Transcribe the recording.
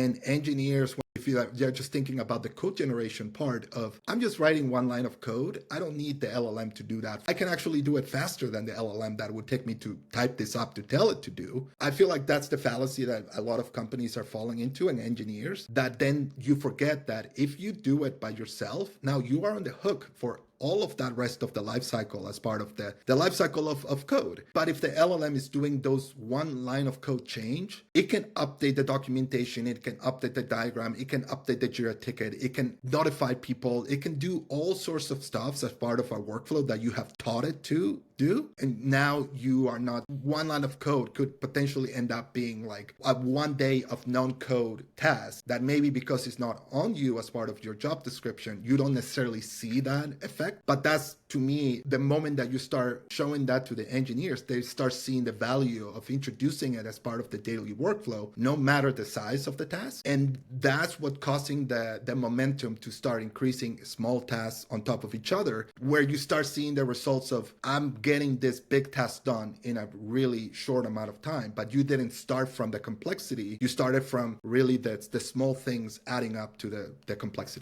And engineers, if you're just thinking about the code generation part of, I'm just writing one line of code. I don't need the LLM to do that. I can actually do it faster than the LLM that would take me to type this up to tell it to do. I feel like that's the fallacy that a lot of companies are falling into, and engineers, that then you forget that if you do it by yourself, now you are on the hook for all of that rest of the life cycle as part of the life cycle of code. But if the LLM is doing those one line of code change, it can update the documentation, it can update the diagram, it can update the Jira ticket, it can notify people, it can do all sorts of stuff as part of our workflow that you have taught it to do. And now you are not, one line of code could potentially end up being like a 1 day of non-code task that maybe because it's not on you as part of your job description, you don't necessarily see that effect. But that's, to me, the moment that you start showing that to the engineers, they start seeing the value of introducing it as part of the daily workflow, no matter the size of the task. And that's what causing the momentum to start increasing small tasks on top of each other, where you start seeing the results of, I'm getting this big task done in a really short amount of time. But you didn't start from the complexity. You started from really the small things adding up to the complexity.